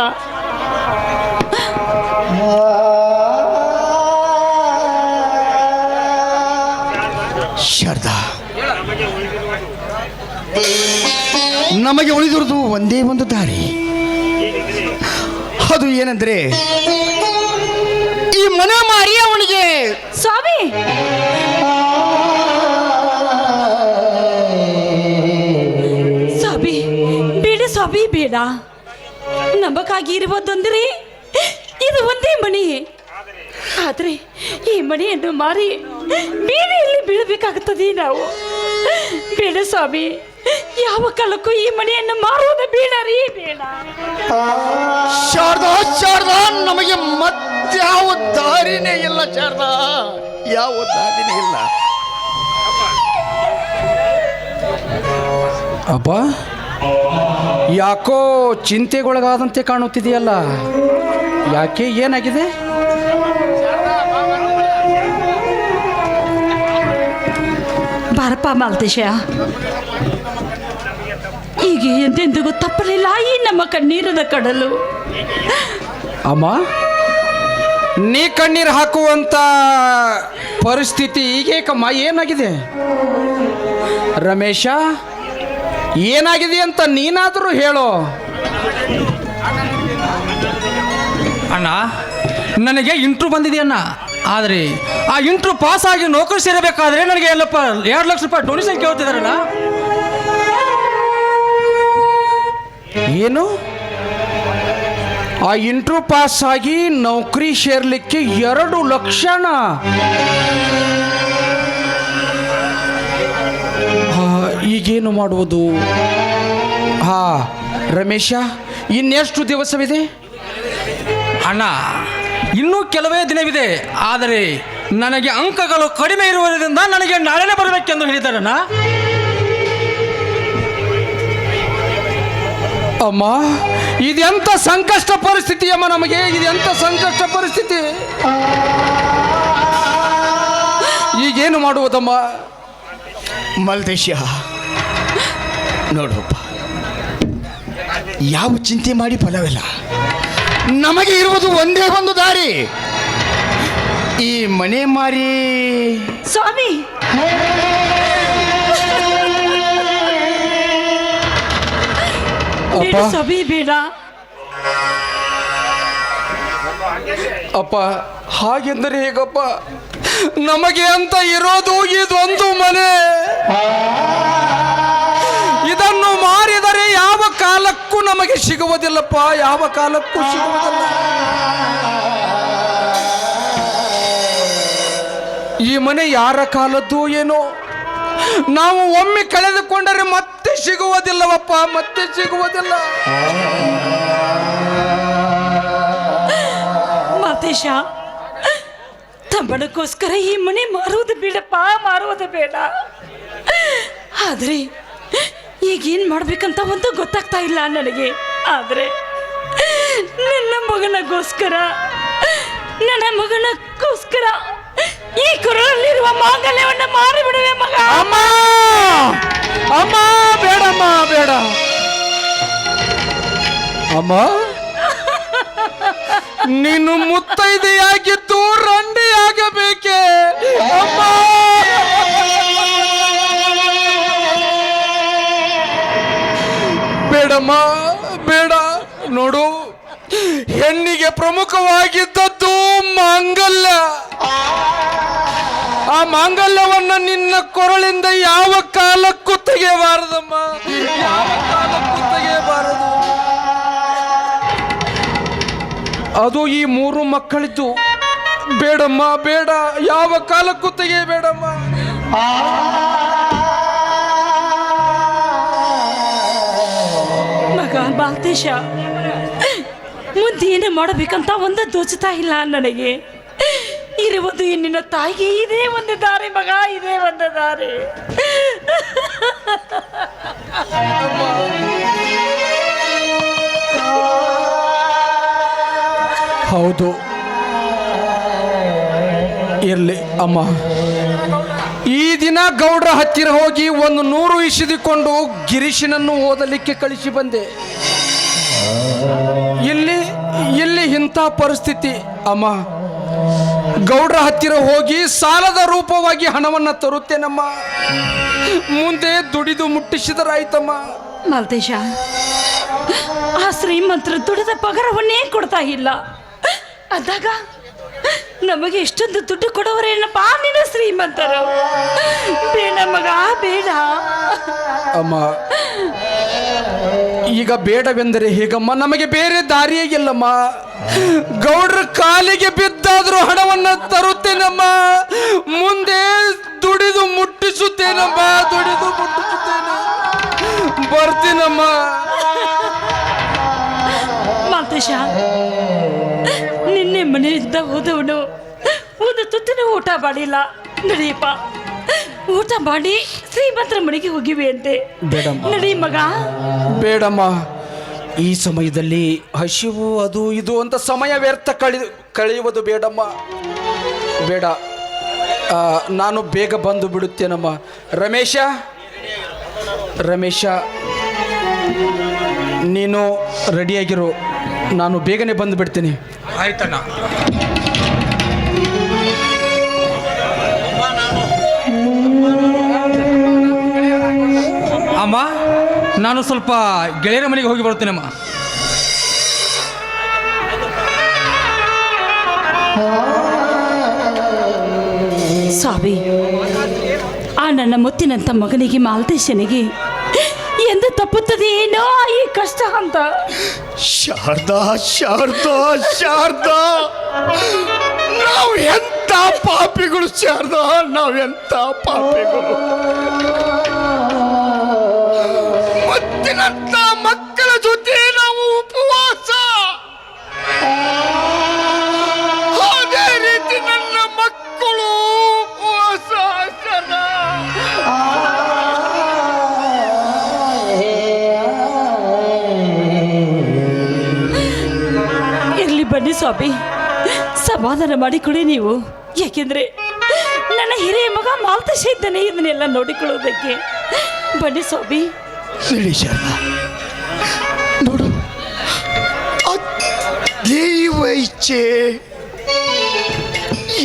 ಶಾರದಾ, ನಮಗೆ ಉಳಿದಿರುವುದು ಒಂದೇ ಒಂದು ದಾರಿ. ಅದು ಏನಂದ್ರೆ ಈ ಮನೆ ಮಾರಿ ಅವನಿಗೆ ಸ್ವಾಮಿ, ಸ್ವಾಮಿ ಬೇಡ ಸ್ವಾಮಿ, ಬೇಡ. ನಮಗಾಗಿ ಇರುವುದಂದ್ರೆ ಇದು ಒಂದೇ ಮನೆ. ಆದರೆ ಈ ಮನೆಯನ್ನು ಮಾರಿ ಬೀದಿಯಲ್ಲಿ ಬೀಳಬೇಕಾಗುತ್ತದೆ ನಾವು. ಬೇಡ ಸ್ವಾಮಿ, ಯಾವ ಕಾಲಕ್ಕೂ ಈ ಮನೆಯನ್ನು ಮಾರುವುದು ಬೇಡ ರೀ, ಬೇಡ. ಶಾರದಾ, ಶಾರದಾ, ನಮಗೆ ಮತ್ಯಾವ ದಾರಿನೇ ಇಲ್ಲ ಶಾರದಾ, ಯಾವ ದಾರಿನೇ ಇಲ್ಲ. ಅಪ್ಪ, ಯಾಕೋ ಚಿಂತೆಗೊಳಗಾದಂತೆ ಕಾಣುತ್ತಿದೆಯಲ್ಲ, ಯಾಕೆ, ಏನಾಗಿದೆ? ಬಾರಪ್ಪ ಮಾಲ್ತೇಶ, ಈಗ ಎಂದೆಂದಿಗೂ ತಪ್ಪಲಿಲ್ಲ ಈ ನಮ್ಮ ಕಣ್ಣೀರದ ಕಡಲು. ಅಮ್ಮ, ನೀ ಕಣ್ಣೀರು ಹಾಕುವಂತ ಪರಿಸ್ಥಿತಿ ಈಗೇಕಮ್ಮ? ಏನಾಗಿದೆ? ರಮೇಶ, ಏನಾಗಿದೆ ಅಂತ ನೀನಾದರೂ ಹೇಳೋ. ಅಣ್ಣ, ನನಗೆ ಇಂಟ್ರು ಬಂದಿದೆ ಅಣ್ಣ. ಆದರೆ ಆ ಇಂಟ್ರು ಪಾಸ್ ಆಗಿ ನೌಕರಿ ಸೇರಬೇಕಾದ್ರೆ ನನಗೆ 2 ಲಕ್ಷ ರೂಪಾಯಿ ಡೊನೇಷನ್ ಕೇಳ್ತಿದಾರಣ್ಣ. ಏನು? ಆ ಇಂಟ್ರು ಪಾಸ್ ಆಗಿ ನೌಕರಿ ಸೇರ್ಲಿಕ್ಕೆ 2 ಲಕ್ಷನ? ಈಗೇನು ಮಾಡುವುದು? ಹಾ ರಮೇಶ, ಇನ್ನೆಷ್ಟು ದಿವಸವಿದೆ? ಅಣ್ಣ, ಇನ್ನೂ ಕೆಲವೇ ದಿನವಿದೆ. ಆದರೆ ನನಗೆ ಅಂಕಗಳು ಕಡಿಮೆ ಇರುವುದರಿಂದ ನನಗೆ ನಾಳೆನೇ ಬರಬೇಕೆಂದು ಹೇಳಿದ್ದಾರಣ್ಣ. ಅಮ್ಮ, ಇದೆಂಥ ಸಂಕಷ್ಟ ಪರಿಸ್ಥಿತಿ ಅಮ್ಮ, ನಮಗೆ ಇದೆಂಥ ಸಂಕಷ್ಟ ಪರಿಸ್ಥಿತಿ. ಈಗೇನು ಮಾಡುವುದಮ್ಮ? ಮಲ್ದೇಶ ನೋಡಪ್ಪ, ಯಾವ ಚಿಂತೆ ಮಾಡಿ ಫಲವಿಲ್ಲ. ನಮಗೆ ಇರುವುದು ಒಂದೇ ಒಂದು ದಾರಿ. ಈ ಮನೆ ಮಾರಿ ಸ್ವಾಮಿ, ಬೇಡ ಸ್ವಾಮಿ, ಬೇಡ. ಅಪ್ಪ, ಹಾಗೆಂದರೆ ಹೇಗಪ್ಪ? ನಮಗೆ ಅಂತ ಇರೋದು ಇದೊಂದು ಮನೆ. ಇದನ್ನು ಮಾರಿದರೆ ಯಾವ ಕಾಲಕ್ಕೂ ನಮಗೆ ಸಿಗುವುದಿಲ್ಲಪ್ಪ, ಯಾವ ಕಾಲಕ್ಕೂ ಸಿಗುವುದಿಲ್ಲ. ಈ ಮನೆ ಯಾರ ಕಾಲದ್ದು ಏನೋ, ನಾವು ಒಮ್ಮೆ ಕಳೆದುಕೊಂಡರೆ ಮತ್ತೆ ಸಿಗುವುದಿಲ್ಲವಪ್ಪ, ಮತ್ತೆ ಸಿಗುವುದಿಲ್ಲ. ಮಾತೇಶ, ತಮ್ಮನಕ್ಕೋಸ್ಕರ ಈ ಮನೆ ಮಾರುವುದು ಬೇಡಪ್ಪ, ಮಾರುವುದು ಬೇಡ. ಆದ್ರೆ ಈಗೇನ್ ಮಾಡ್ಬೇಕಂತ ಒಂದು ಗೊತ್ತಾಗ್ತಾ ಇಲ್ಲ ನನಗೆ. ಆದ್ರೆ ನನ್ನ ಮಗನಗೋಸ್ಕರ ಈ ಕೊರಳಲ್ಲಿರುವ ಮಾಂಗಲ್ಯವನ್ನು ಮಾರಿಬಿಡುವೆ ಮಗ. ಅಮ್ಮ, ಅಮ್ಮ, ಬೇಡಮ್ಮ, ಬೇಡ ಅಮ್ಮ. ನೀನು ಮುತ್ತೈದೆಯಾಗಿದ್ದು ರಂಡಿಯಾಗಬೇಕೆ ಅಮ್ಮ? ಬೇಡಮ್ಮ, ಬೇಡ. ನೋಡು, ಹೆಣ್ಣಿಗೆ ಪ್ರಮುಖವಾಗಿದ್ದದ್ದು ಮಾಂಗಲ್ಯ. ಆ ಮಾಂಗಲ್ಯವನ್ನ ನಿನ್ನ ಕೊರಳಿಂದ ಯಾವ ಕಾಲಕ್ಕೂ ತೆಗೆಯಬಾರದಮ್ಮ, ಯಾವ ಕಾಲಕ್ಕೂ ತೆಗೆಯಬಾರದು. ಅದು ಈ 3 ಮಕ್ಕಳಿದ್ದು. ಬೇಡಮ್ಮ, ಬೇಡ, ಯಾವ ಕಾಲಕ್ಕೂ ತೆಗೆಯಬೇಡಮ್ಮ. ಮಗ ಬಾಲ್ತೇಶ, ಮುಂದೇನು ಮಾಡಬೇಕಂತ ಒಂದು ದೋಚುತ್ತಾ ಇಲ್ಲ ನನಗೆ. ಇರುವುದು ನಿನ್ನ ತಾಯಿಗೆ ಇದೇ ಒಂದು ದಾರಿ ಮಗ, ಇದೇ ಒಂದು ದಾರಿ. ಹೌದು, ಇರಲಿ ಅಮ್ಮ. ಈ ದಿನ ಗೌಡ್ರ ಹತ್ತಿರ ಹೋಗಿ 100 ಇಸಿದುಕೊಂಡು ಗಿರೀಶನನ್ನು ಓದಲಿಕ್ಕೆ ಕಳಿಸಿ ಬಂದೆ. ಇಲ್ಲಿ ಇಂಥ ಪರಿಸ್ಥಿತಿ ಅಮ್ಮ. ಗೌಡ್ರ ಹತ್ತಿರ ಹೋಗಿ ಸಾಲದ ರೂಪವಾಗಿ ಹಣವನ್ನು ತರುತ್ತೇನಮ್ಮ. ಮುಂದೆ ದುಡಿದು ಮುಟ್ಟಿಸಿದರಾಯ್ತಮ್ಮ. ಮಾಲ್ತೇಶ, ಆ ಶ್ರೀಮಂತರು ದುಡಿದ ಪಗಾರವನ್ನೇ ಕೊಡ್ತಾ ಇಲ್ಲ ಅಂದಾಗ ನಮಗೆ ಎಷ್ಟೊಂದು ದುಡ್ಡು ಕೊಡೋರೇನಪ್ಪ ನಿನ್ನ ಶ್ರೀಮಂತರು. ಬೇಡ ಮಗ, ಬೇಡ. ಅಮ್ಮ, ಈಗ ಬೇಡವೆಂದರೆ ಹೇಗಮ್ಮ? ನಮಗೆ ಬೇರೆ ದಾರಿಯೇ ಇಲ್ಲಮ್ಮ. ಗೌಡ್ರ ಕಾಲಿಗೆ ಬಿದ್ದಾದ್ರೂ ಹಣವನ್ನು ತರುತ್ತೇನಮ್ಮ. ಮುಂದೆ ದುಡಿದು ಮುಟ್ಟಿಸುತ್ತೇನಮ್ಮ, ದುಡಿದು ಮುಟ್ಟಿಸುತ್ತೇನೆ. ಬರ್ತೀನಮ್ಮ. ಮಾಲ್ತೇಶ, ನಿನ್ನೆ ಮನೆಯಿಂದ ಹೋದವನು ಒಂದು ತುತ್ತಿನ ಊಟ ಮಾಡಿಲ್ಲ. ನಡಿಯಪ್ಪ, ಊಟ ಮಾಡಿ ಶ್ರೀಮಂತರ ಮನೆಗೆ ಹೋಗಿವೆ ಅಂತೆ. ಬೇಡಮ್ಮ, ನಡಿ ಮಗ. ಬೇಡಮ್ಮ. ಈ ಸಮಯದಲ್ಲಿ ಹಸಿವು ಅದು ಇದು ಅಂತ ಸಮಯ ವ್ಯರ್ಥ ಕಳೆಯುವುದು ಬೇಡಮ್ಮ, ಬೇಡ. ನಾನು ಬೇಗ ಬಂದು ಬಿಡುತ್ತೇನಮ್ಮ. ರಮೇಶ, ನೀನು ರೆಡಿಯಾಗಿರು, ನಾನು ಬೇಗನೆ ಬಂದು ಬಿಡ್ತೀನಿ. ಆಯ್ತಣ್ಣ. ಅಮ್ಮ, ನಾನು ಸ್ವಲ್ಪ ಗೆಳೆಯರ ಮನೆಗೆ ಹೋಗಿ ಬರುತ್ತೇನಮ್ಮ. ಸ್ವಾಮಿ, ಆ ನನ್ನ ಮುತ್ತಿನಂತ ಮಗನಿಗೆ ಮಾಲ್ತೇಶನಿಗೆ ಎಂದು ತಪ್ಪುತ್ತದೆ ಏನೋ ಈ ಕಷ್ಟ ಅಂತ. ಶಾರದಾ, ಶಾರದಾ, ಶಾರದಾ, ನಾವು ಎಂತ ಪಾಪಿಗಳು ಶಾರದಾ, ನಾವೆಂತ ಪಾಪಿಗಳು. ಮತ್ತಿನಂತ ಮಕ್ಕಳ ಜೊತೆ ನಾವು ಉಪವಾಸ, ಅದೇ ರೀತಿ ನನ್ನ ಮಕ್ಕಳು ಉಪವಾಸ. ಶಾರದಾ, ಇರ್ಲಿ ಬನ್ನಿ ಸ್ವಾಮಿ, ಸಮಾಧಾನ ಮಾಡಿಕೊಡಿ ನೀವು. ಯಾಕೆಂದ್ರೆ ನನ್ನ ಹಿರಿಯ ಮಗ ಮಾಲ್ತೇಶ ಇದ್ದಾನೆ ಇದನ್ನೆಲ್ಲ ನೋಡಿಕೊಳ್ಳೋದಕ್ಕೆ. ಬನ್ನಿ ಸ್ವಾಮಿ. ನಡಿ ಶಾರದಾ, ನೋಡು ದೈವ ಇಚ್ಛೆ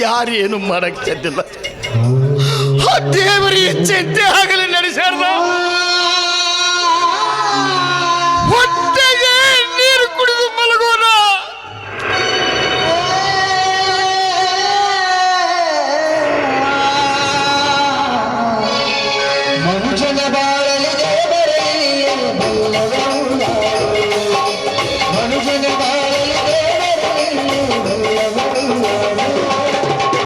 ಯಾರೇನು ಮಾಡಕ್ ಸಾಧ್ಯಲ್ಲ. ಆ ದೇವರ ಇಚ್ಛೆ ಆಗಲಿ ನಡಿ ಶಾರದಾ.